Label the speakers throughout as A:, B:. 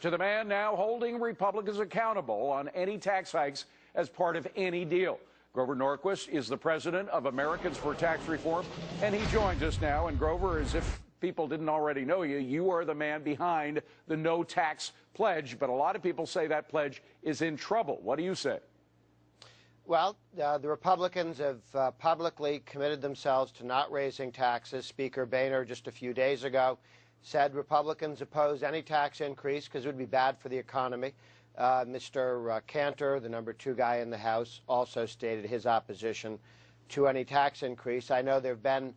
A: To the man now holding Republicans accountable on any tax hikes as part of any deal. Grover Norquist is the president of Americans for Tax Reform, and he joins us now. And Grover, as if people didn't already know you, you are the man behind the no tax pledge, but a lot of people say that pledge is in trouble. What do you say?
B: Well, the Republicans have publicly committed themselves to not raising taxes. Speaker Boehner just a few days ago said Republicans oppose any tax increase because it would be bad for the economy. Mr. Cantor, the #2 guy in the House, also stated his opposition to any tax increase. I know there have been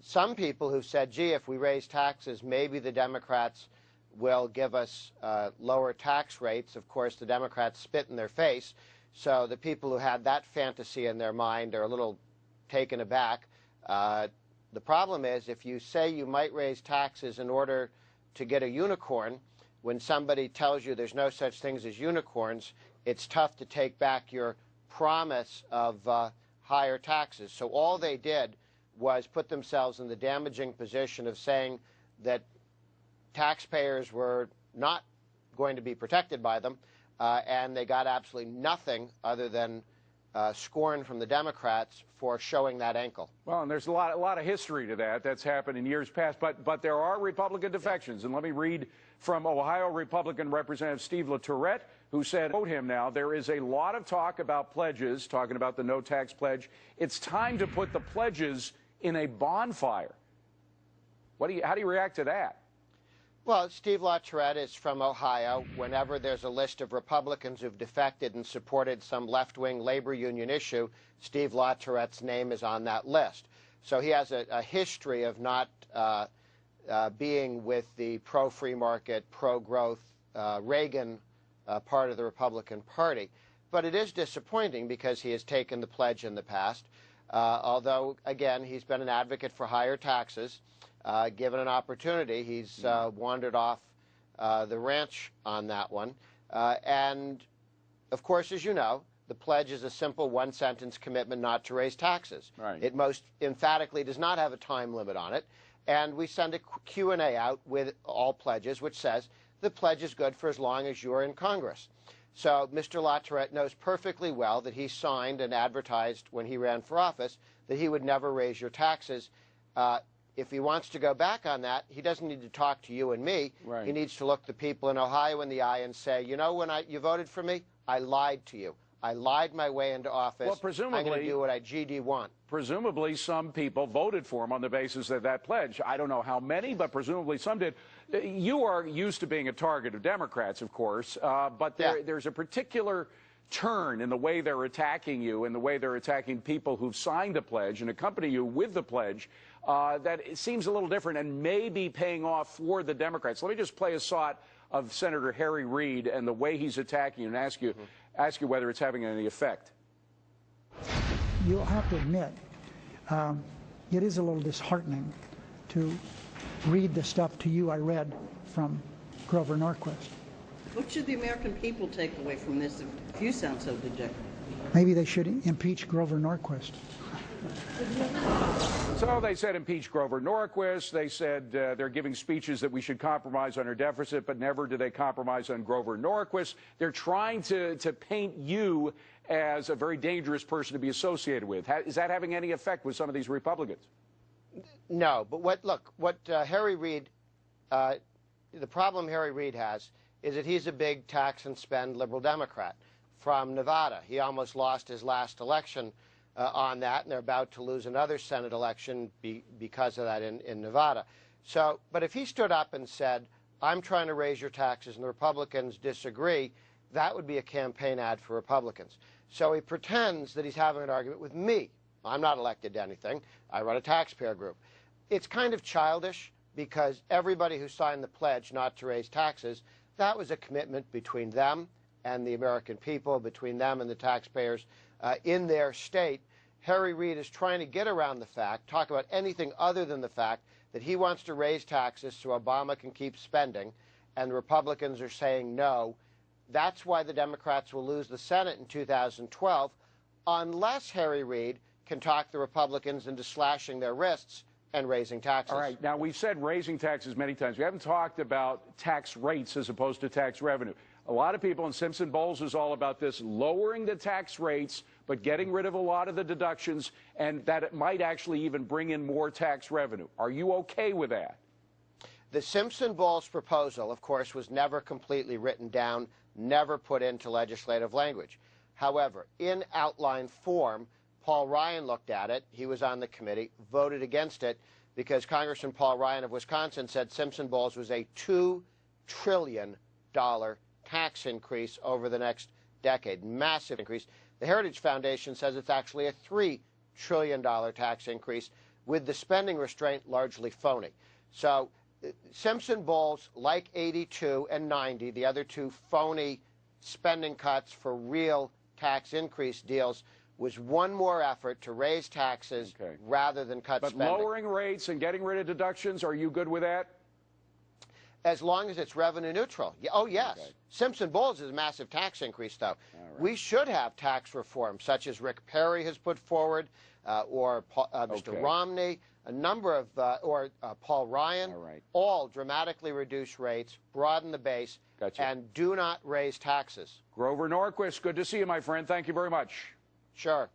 B: some people who've said, gee, if we raise taxes, maybe the Democrats will give us lower tax rates. Of course, the Democrats spit in their face. So the people who had that fantasy in their mind are a little taken aback. The problem is, if you say you might raise taxes in order to get a unicorn, when somebody tells you there's no such things as unicorns, it's tough to take back your promise of higher taxes. So all they did was put themselves in the damaging position of saying that taxpayers were not going to be protected by them, and they got absolutely nothing other than scorn from the Democrats for showing that ankle.
A: Well, and there's a lot of history to that. That's happened in years past. But there are Republican defections. And let me read from Ohio Republican Representative Steve LaTourette, who said, quote him now, there is a lot of talk about pledges, talking about the no tax pledge. It's time to put the pledges in a bonfire. How do you react to that?
B: Well, Steve LaTourette is from Ohio. Whenever there's a list of Republicans who've defected and supported some left-wing labor union issue, Steve LaTourette's name is on that list. So he has a history of not being with the pro-free market, pro-growth Reagan part of the Republican Party. But it is disappointing because he has taken the pledge in the past, although, again, he's been an advocate for higher taxes. Given an opportunity, he's wandered off the ranch on that one. And, of course, as you know, the pledge is a simple one-sentence commitment not to raise taxes.
A: Right.
B: It most emphatically does not have a time limit on it. And we send a Q&A out with all pledges, which says the pledge is good for as long as you're in Congress. So Mr. LaTourette knows perfectly well that he signed and advertised when he ran for office that he would never raise your taxes. If he wants to go back on that, he doesn't need to talk to you and me.
A: Right.
B: He needs to look the people in Ohio in the eye and say, you know, when you voted for me, I lied to you. I lied my way into office.
A: Well, presumably,
B: I'm going to do what I GD want.
A: Presumably, some people voted for him on the basis of that pledge. I don't know how many, but presumably some did. You are used to being a target of Democrats, of course, but there's a particular turn in the way they're attacking you and the way they're attacking people who've signed the pledge and accompany you with the pledge that it seems a little different and may be paying off for the Democrats. Let me just play a shot of Senator Harry Reid and the way he's attacking you and ask you whether it's having any effect.
C: You'll have to admit, it is a little disheartening to read the stuff to you I read from Grover Norquist.
D: What should the American people take away from this if you sound so dejected?
C: Maybe they should impeach Grover Norquist.
A: So they said impeach Grover Norquist. They said they're giving speeches that we should compromise on our deficit, but never do they compromise on Grover Norquist. They're trying to paint you as a very dangerous person to be associated with. Is that having any effect with some of these Republicans?
B: No, but what Harry Reid, the problem Harry Reid has is that he's a big tax and spend liberal Democrat from Nevada. He almost lost his last election on that, and they're about to lose another Senate election because of that in Nevada. So, but if he stood up and said, I'm trying to raise your taxes and the Republicans disagree, that would be a campaign ad for Republicans. So he pretends that he's having an argument with me. I'm not elected to anything. I run a taxpayer group. It's kind of childish because everybody who signed the pledge not to raise taxes, that was a commitment between them and the American people, between them and the taxpayers in their state. Harry Reid is trying to get around the fact, talk about anything other than the fact that he wants to raise taxes so Obama can keep spending, and the Republicans are saying no. That's why the Democrats will lose the Senate in 2012 unless Harry Reid can talk the Republicans into slashing their wrists and raising taxes.
A: All right. Now, we've said raising taxes many times. We haven't talked about tax rates as opposed to tax revenue. A lot of people, and Simpson Bowles is all about this, lowering the tax rates, but getting rid of a lot of the deductions, and that it might actually even bring in more tax revenue. Are you okay with that?
B: The Simpson Bowles proposal, of course, was never completely written down, never put into legislative language. However, in outline form, Paul Ryan looked at it. He was on the committee, voted against it, because Congressman Paul Ryan of Wisconsin said Simpson Bowles was a $2 trillion tax increase over the next decade, massive increase. The Heritage Foundation says it's actually a $3 trillion tax increase, with the spending restraint largely phony. So Simpson Bowles, like 82 and 90, the other two phony spending cuts for real tax increase deals, was one more effort to raise taxes rather than cut spending.
A: But lowering rates and getting rid of deductions, are you good with that?
B: As long as it's revenue neutral. Oh, yes. Okay. Simpson Bowles is a massive tax increase, though. Right. We should have tax reform, such as Rick Perry has put forward, or Mr. Romney, a number of, Paul Ryan, all dramatically reduce rates, broaden the base, and do not raise taxes.
A: Grover Norquist, good to see you, my friend. Thank you very much.
B: Sure.